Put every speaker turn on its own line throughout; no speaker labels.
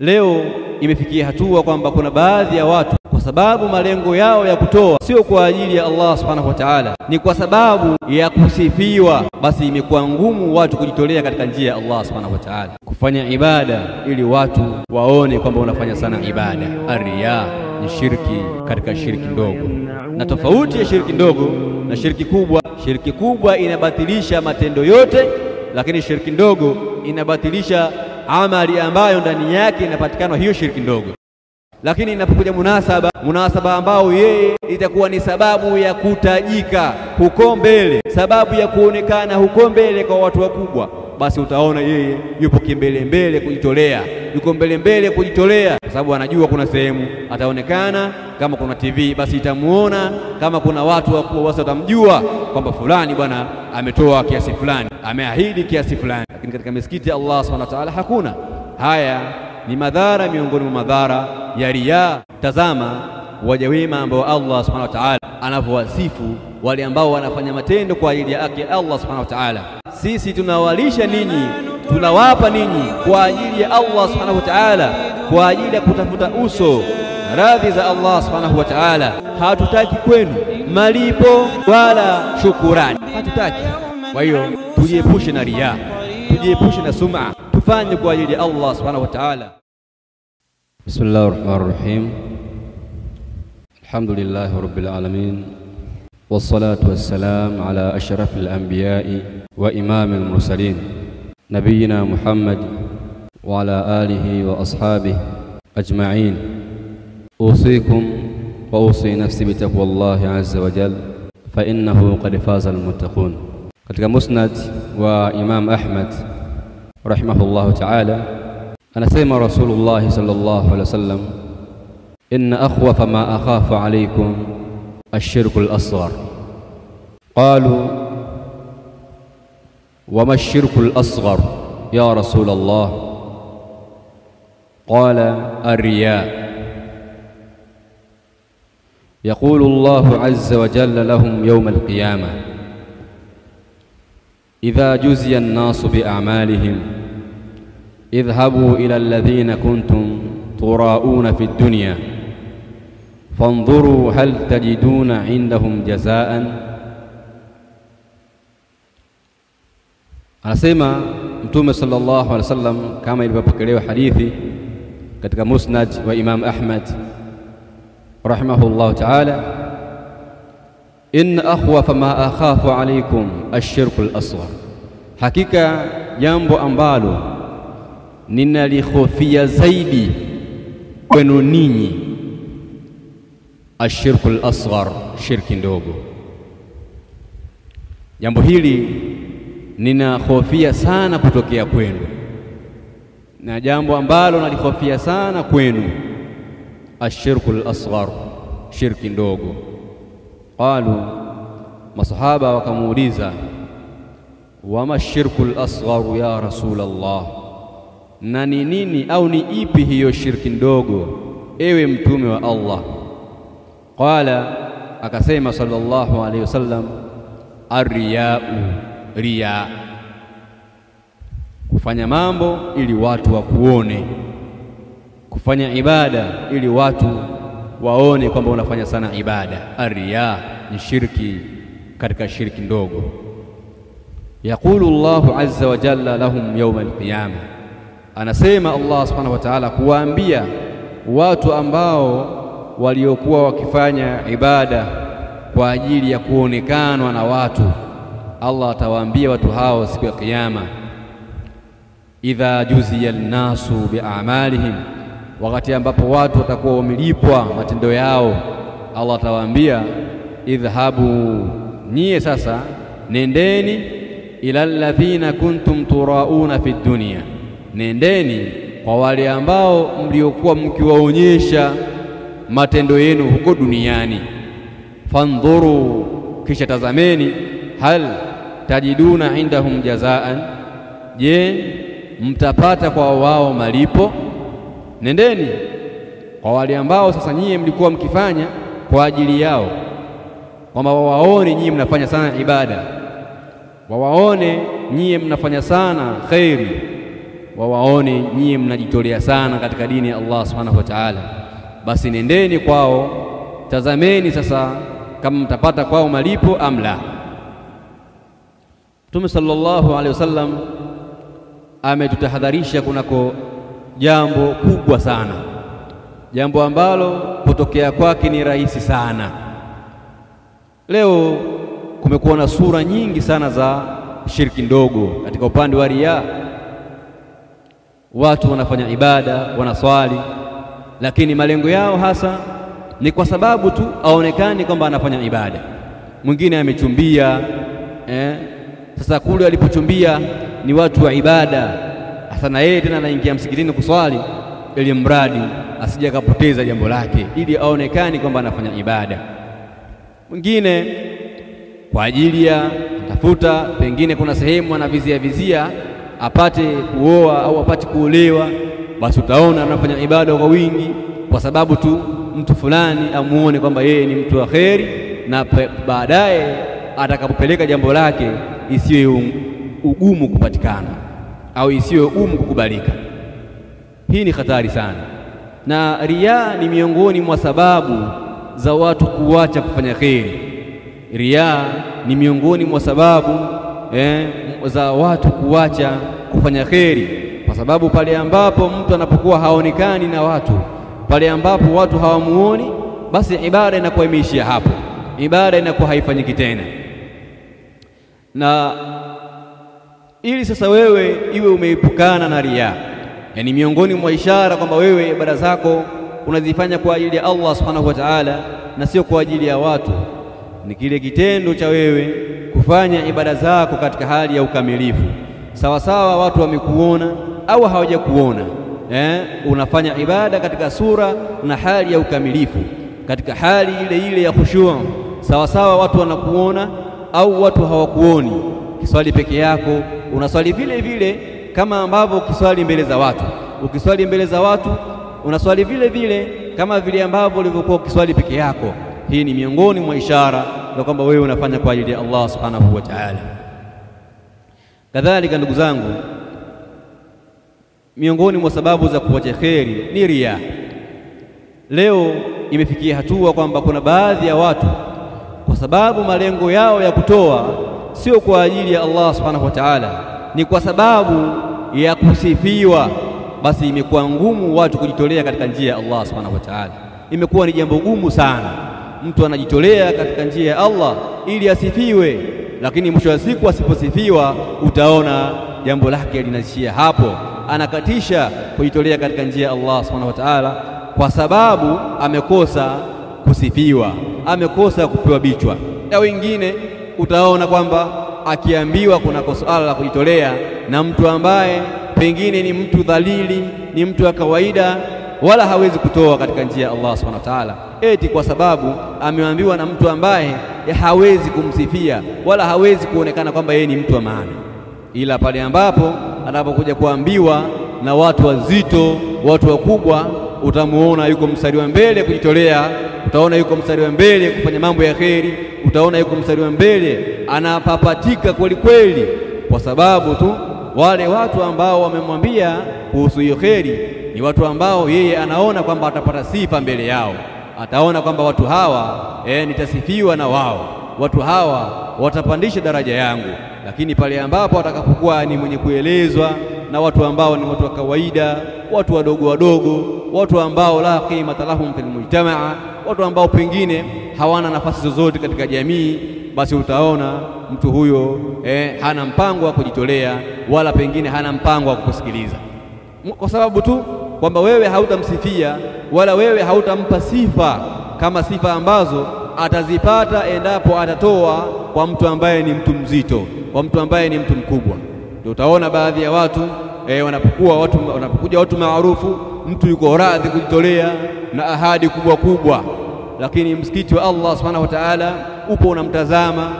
Leo imefikia hatua kwamba kuna baadhi ya watu kwa sababu malengo yao ya kutoa sio kwa ajili ya Allah subhanahu wa ta'ala, ni kwa sababu ya kusifiwa, basi imekuwa ngumu watu kujitolea katika njia ya Allah subhanahu wa ta'ala, kufanya ibada ili watu waone kwamba unafanya sana ibada. Ar-riya ni shirki katika shirki ndogo, na tofauti ya shirki ndogo na shirki kubwa. Shirki kubwa inabatilisha matendo yote, lakini shirki ndogo inabatilisha amali ambayo ndani yake inapatikana hiyo shirki ndogo. Lakini inapokuja munasaba ambao yeye itakuwa ni sababu ya kutajika huko mbele, sababu ya kuonekana huko mbele kwa watu wakubwa, basi utaona yeye yupo kimbele kujitolea, yuko mbele kujitolea, kwa sababu anajua kuna sehemu ataonekana. Kama kuna TV basi itamuona, kama kuna watu wakubwa basi watamjua kwamba fulani bwana ametoa kiasi fulani, ameahidi kiasi fulani. Lakini katika misikiti ya Allah subhanahu wa ta'ala hakuna haya. Ni madhara miongoni mwa madhara ya riya. Tazama waja wema ambao Allah subhanahu wa ta'ala anavyowasifu wale ambao wanafanya matendo kwa ajili yake Allah subhanahu wa ta'ala. Sisi tunawalisha ninyi, tunawapa ninyi kwa ajili ya Allah subhanahu wa ta'ala, kwa ajili ya kutafuta uso na radhi za Allah subhanahu wa ta'ala. Hatutaki kwenu malipo wala shukurani, hatutaki. Kwa hiyo tujiepushe na riya, tujiepushe na sum'a, tufanye kwa ajili ya Allah subhanahu wa ta'ala.
Bismillahir Rahmanir Rahim. Alhamdulillahi Rabbil Alamin. Wassalatu wassalam ala ashrafil anbiya'i wa imamil mursalin, nabiyyina Muhammad wa ala alihi wa ashabihi ajma'in. Usikum wa usi nafsi bitaqwallahi azza wa jalla, fa innahu qad faza almuttaqun. Katika musnad wa Imam Ahmad rahimahullahu ta'ala anasema Rasulullah sallallahu alaihi wasallam, inna akhwafa ma akhafu alaykum ash-shirku al-asghar. Qalu wa ma ash-shirku al-asghar ya Rasulullah? Qala ar-riya. يقول الله عز وجل لهم يوم القيامة إذا جزي الناس بأعمالهم اذهبوا إلى الذين كنتم تراءون في الدنيا فانظروا هل تجدون عندهم جزاء. Anasema Mtume sallallahu alaihi wasallam kama ilivyopokelewa hadithi katika musnad wa Imam Ahmad rahimahullah ta'ala, inna akhwafa ma akhafu alaykum ash-shirku al-asghar, hakika jambo ambalo ninalihofia zaidi kwenu ninyi ash-shirku al-asghar, shirki ndogo. Jambo hili ninahofia sana kutokea kwenu, na jambo ambalo nalihofia sana kwenu ash-shirku al-asghar, shirki ndogo. Qalu, masahaba wakamuuliza, wama ash-shirku al-asghar ya Rasulullah, na ni nini au ni ipi hiyo shirki ndogo ewe mtume wa Allah? Qala, akasema sallallahu alayhi wasallam, ar-riya'u, riya, kufanya mambo ili watu wakuone, kufanya ibada ili watu waone kwamba unafanya sana ibada. Ar-riya ni shirki katika shirki ndogo. Yaqulu Allahu azza wa jalla lahum yawm al-qiyamah, anasema Allah subhanahu wa ta'ala kuwaambia watu ambao waliokuwa wakifanya ibada kwa ajili ya kuonekanwa na watu. Allah atawaambia watu hao siku ya kiyama, idha juziya an-nasu bi'amalihim, wakati ambapo watu watakuwa wamelipwa matendo yao, Allah atawaambia, idhhabu, nyie sasa nendeni, ila alladhina kuntum turauna fi dunya, nendeni kwa wale ambao mliokuwa mkiwaonyesha matendo yenu huko duniani. Fandhuru, kisha tazameni, hal tajiduna indahum jazaan, je mtapata kwa wao malipo? Nendeni kwa wale ambao sasa nyie mlikuwa mkifanya kwa ajili yao, kwamba wawaone nyie mnafanya sana ibada, wawaone nyie mnafanya sana khairi, wawaone nyie mnajitolea sana katika dini ya Allah subhanahu wa ta'ala, basi nendeni kwao, tazameni sasa kama mtapata kwao malipo am la. Mtume sallallahu alaihi wasallam ametutahadharisha kunako jambo kubwa sana, jambo ambalo kutokea kwake ni rahisi sana. Leo kumekuwa na sura nyingi sana za shirki ndogo katika upande wa riya. Watu wanafanya ibada, wanaswali, lakini malengo yao hasa ni kwa sababu tu aonekane kwamba anafanya ibada. Mwingine amechumbia, sasa kule alipochumbia ni watu wa ibada, hasa na yeye tena anaingia msikitini kuswali ili mradi asije akapoteza jambo lake, ili aonekane kwamba anafanya ibada. Mwingine kwa ajili ya tafuta, pengine kuna sehemu anavizia apate kuoa au apate kuolewa, basi utaona anafanya ibada kwa wingi kwa sababu tu mtu fulani amuone kwamba yeye ni mtu wa kheri, na baadaye atakapopeleka jambo lake isiwe ugumu kupatikana au isiwe ugumu kukubalika. Hii ni hatari sana, na riya ni miongoni mwa sababu za watu kuacha kufanya kheri. Riya ni miongoni mwa sababu za watu kuacha kufanya kheri, kwa sababu pale ambapo mtu anapokuwa haonekani na watu, pale ambapo watu hawamuoni, basi ibada inakuwa imeishia hapo, ibada inakuwa haifanyiki tena. Na ili sasa wewe iwe umeepukana na riya, yani miongoni mwa ishara kwamba wewe ibada zako unazifanya kwa ajili ya Allah subhanahu wa ta'ala na sio kwa ajili ya watu, ni kile kitendo cha wewe kufanya ibada zako katika hali ya ukamilifu, sawa sawa watu wamekuona au hawajakuona. Unafanya ibada katika sura na hali ya ukamilifu, katika hali ile ile ya khushu', sawa sawa watu wanakuona au watu hawakuoni. Kiswali peke yako unaswali vile vile kama ambavyo ukiswali mbele za watu, ukiswali mbele za watu unaswali vile vile kama vile ambavyo ulivyokuwa ukiswali peke yako. Hii ni miongoni mwa ishara za kwamba wewe unafanya kwa ajili ya Allah subhanahu wa ta'ala. Kadhalika ndugu zangu, miongoni mwa sababu za kuacha kheri ni riya. Leo imefikia hatua kwamba kuna baadhi ya watu kwa sababu malengo yao ya kutoa sio kwa ajili ya Allah subhanahu wa ta'ala, ni kwa sababu ya kusifiwa, basi imekuwa ngumu watu kujitolea katika njia ya Allah subhanahu wa ta'ala. Imekuwa ni jambo gumu sana, mtu anajitolea katika njia ya Allah ili asifiwe, lakini mwisho wa siku asiposifiwa utaona jambo lake linaishia hapo, anakatisha kujitolea katika njia ya Allah subhanahu wa ta'ala kwa sababu amekosa kusifiwa, amekosa kupewa bichwa. Na wengine utaona kwamba akiambiwa kuna suala la kujitolea na mtu ambaye pengine ni mtu dhalili, ni mtu wa kawaida, wala hawezi kutoa katika njia ya Allah subhanahu wa ta'ala, eti kwa sababu ameambiwa na mtu ambaye hawezi kumsifia wala hawezi kuonekana kwamba yeye ni mtu wa maana. Ila pale ambapo anapokuja kuambiwa na watu wazito, watu wakubwa, utamuona yuko mstari wa mbele kujitolea, utaona yuko mstari wa mbele kufanya mambo ya kheri, utaona yuko mstari wa mbele anapapatika kweli kweli, kwa sababu tu wale watu ambao wamemwambia kuhusu hiyo kheri ni watu ambao yeye anaona kwamba atapata sifa mbele yao, ataona kwamba watu hawa nitasifiwa na wao, watu hawa watapandisha daraja yangu. Lakini pale ambapo atakapokuwa ni mwenye kuelezwa na watu ambao ni watu wa kawaida, watu wadogo wadogo, watu ambao la qimata lahum fil mujtamaa, watu ambao pengine hawana nafasi zozote katika jamii, basi utaona mtu huyo hana mpango wa kujitolea, wala pengine hana mpango wa kukusikiliza, kwa sababu tu kwamba wewe hautamsifia wala wewe hautampa sifa kama sifa ambazo atazipata endapo atatoa kwa mtu ambaye ni mtu mzito, kwa mtu ambaye ni mtu mkubwa. Ndio utaona baadhi ya watu wanapokuja watu maarufu, mtu yuko radhi kujitolea na ahadi kubwa kubwa, lakini msikiti wa Allah subhanahu wa ta'ala upo unamtazama,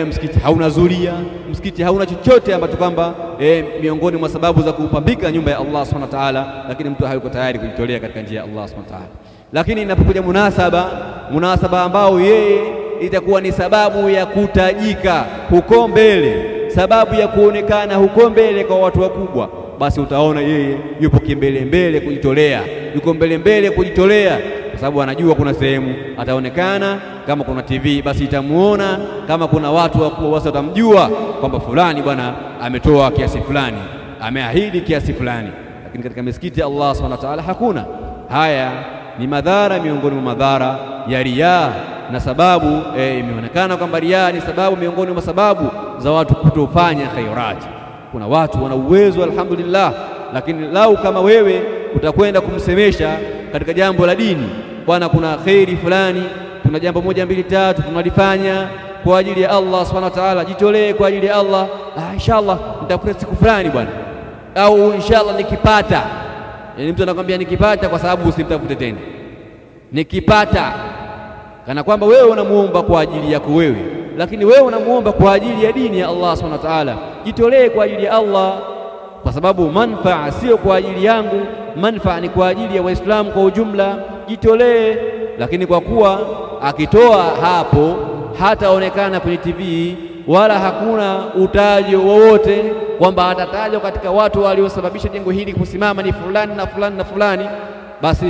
msikiti hauna zulia, msikiti hauna chochote ambacho kwamba miongoni mwa sababu za kupambika nyumba ya Allah subhanahu wa ta'ala, lakini mtu hayuko tayari kujitolea katika njia ya Allah subhanahu wa ta'ala. Lakini inapokuja munasaba ambao yeye itakuwa ni sababu ya kutajika huko mbele, sababu ya kuonekana huko mbele kwa watu wakubwa,
basi utaona yeye yupo kimbele mbele kujitolea, yuko mbele mbele kujitolea, kwa sababu anajua kuna sehemu ataonekana. Kama kuna TV basi itamuona, kama kuna watu wakubwa basi watamjua kwamba fulani bwana ametoa kiasi fulani, ameahidi kiasi fulani. Lakini katika misikiti ya Allah subhanahu wa ta'ala hakuna haya. Ni madhara miongoni mwa madhara ya riaa, na sababu imeonekana kwamba riaa ni sababu miongoni mwa sababu za watu kutofanya khairati. Kuna watu wana uwezo alhamdulillah, lakini lau kama wewe utakwenda kumsemesha katika jambo la dini, bwana kuna khairi fulani, tuna jambo moja mbili tatu tunalifanya kwa ajili ya Allah subhanahu wa ta'ala, jitolee kwa ajili ya Allah. Inshallah nitakupa siku fulani bwana, au inshallah nikipata. Yani mtu anakuambia nikipata, kwa sababu usimtafute tena, nikipata, kana kwamba wewe unamuomba kwa ajili yako wewe, lakini wewe unamuomba kwa ajili ya dini ya Allah subhanahu wa ta'ala. Jitolee kwa ajili ya Allah, kwa sababu manfaa sio kwa ajili yangu, manfaa ni kwa ajili ya Waislamu kwa ujumla. Jitolee. Lakini kwa kuwa akitoa hapo hataonekana kwenye TV, wala hakuna utajo wowote kwamba atatajwa katika watu waliosababisha jengo hili kusimama ni fulani na fulani na fulani, basi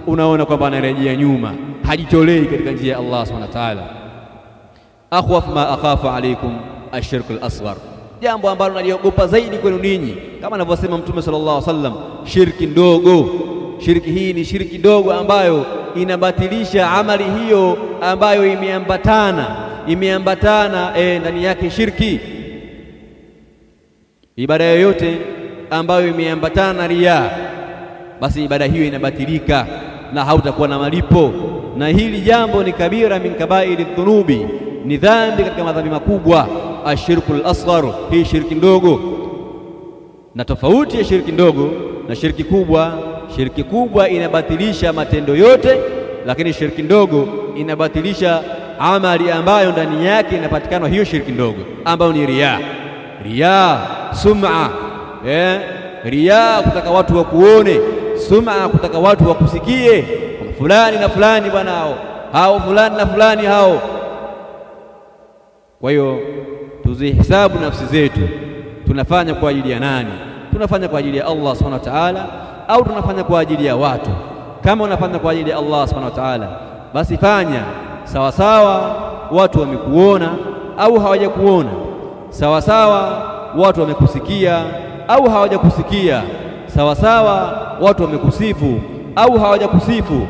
unaona kwamba anarejea nyuma, hajitolei katika njia ya Allah subhanahu wa ta'ala. Akhwaf ma akhafu alaykum ashirku al-asghar, jambo ambalo naliogopa zaidi kwenu ninyi, kama anavyosema Mtume sallallahu alaihi wasallam, shirki ndogo. Shirki hii ni shirki ndogo ambayo inabatilisha amali hiyo ambayo imeambatana ndani yake shirki. Ibada yoyote ambayo imeambatana na riaa, basi ibada hiyo inabatilika na hautakuwa na malipo. Na hili jambo ni kabira min kabairi dhunubi, ni dhambi katika madhambi makubwa. Ashirku al-asghar, hii shirki ndogo. Na tofauti ya shirki ndogo na shirki kubwa, shirki kubwa inabatilisha matendo yote, lakini shirki ndogo inabatilisha amali ambayo ndani yake inapatikana hiyo shirki ndogo, ambayo ni riaa, sum'a. Riaa kutaka watu wakuone, sum'a kutaka watu wakusikie, fulani na fulani bwana hao fulani na fulani hao. Kwa hiyo tuzihisabu nafsi zetu, tunafanya kwa ajili ya nani? Tunafanya kwa ajili ya Allah subhanahu wa ta'ala, au tunafanya kwa ajili ya watu? Kama unafanya kwa ajili ya Allah subhanahu wa ta'ala, basi fanya sawa sawa watu wamekuona au hawajakuona, sawa sawa watu wamekusikia au hawajakusikia, sawa sawa watu wamekusifu au hawajakusifu.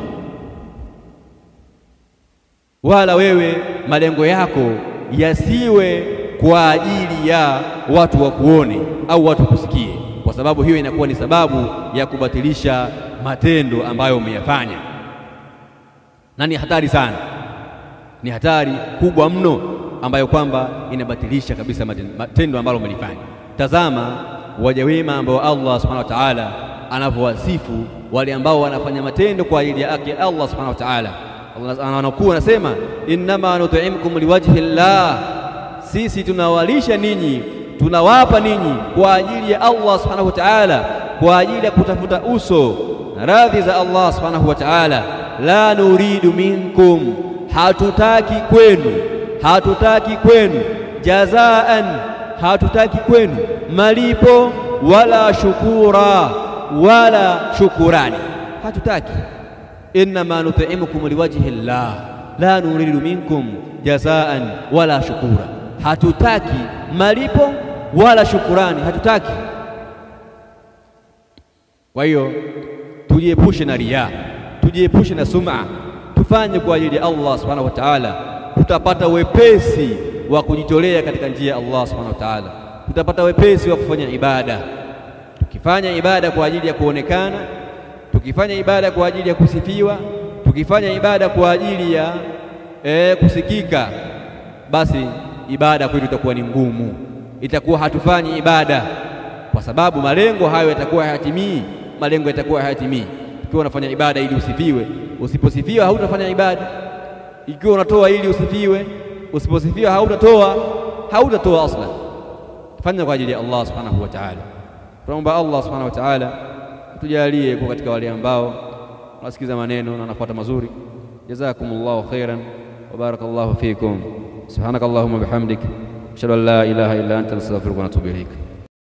Wala wewe malengo yako yasiwe kwa ajili ya watu wakuone au watu kusikie, kwa sababu hiyo inakuwa ni sababu ya kubatilisha matendo ambayo umeyafanya, na ni hatari sana, ni hatari kubwa mno ambayo kwamba inabatilisha kabisa matendo ambayo umelifanya. Tazama waja wema ambao Allah subhanahu wa ta'ala anavyowasifu wale ambao wanafanya matendo kwa ajili yake Allah subhanahu wa ta'ala. Allah anakuwa anasema, innama nut'imukum liwajhi llah, sisi tunawalisha ninyi, tunawapa ninyi kwa ajili ya Allah subhanahu wa ta'ala, kwa ajili ya kutafuta uso na radhi za Allah subhanahu wa ta'ala. La nuridu minkum, hatutaki kwenu jazaan, hatutaki kwenu malipo, wala shukura, wala shukurani, hatutaki. Innama nut'imukum liwajhi llah la nuridu minkum jazaan wala shukura, hatutaki malipo wala shukurani, hatutaki. Kwa hiyo tujiepushe na riaa, tujiepushe na sum'a, tufanye kwa ajili ya Allah subhanahu wa ta'ala. Tutapata wepesi wa kujitolea katika njia ya Allah subhanahu wa ta'ala, tutapata wepesi wa kufanya ibada. Tukifanya ibada kwa ajili ya kuonekana, tukifanya ibada kwa ajili ya kusifiwa, tukifanya ibada kwa ajili ya kusikika, basi ibada kwetu itakuwa ni ngumu, itakuwa hatufanyi ibada, kwa sababu malengo hayo yatakuwa hayatimii. Malengo yatakuwa hayatimii. Ikiwa unafanya ibada ili usifiwe, usiposifiwa hautafanya ibada. Ikiwa unatoa ili usifiwe, usiposifiwa hautatoa aslan. Fanya kwa ajili ya Allah subhanahu wa ta'ala. Tunaomba Allah subhanahu wa ta'ala tujalie kwa katika wale ambao wanasikiza maneno na wanafuata mazuri. Jazakumullahu khairan wa barakallahu fikum. Subhanakallahumma bihamdik, ashhadu an la ilaha illa anta, astaghfiruka wa atubu ilaik.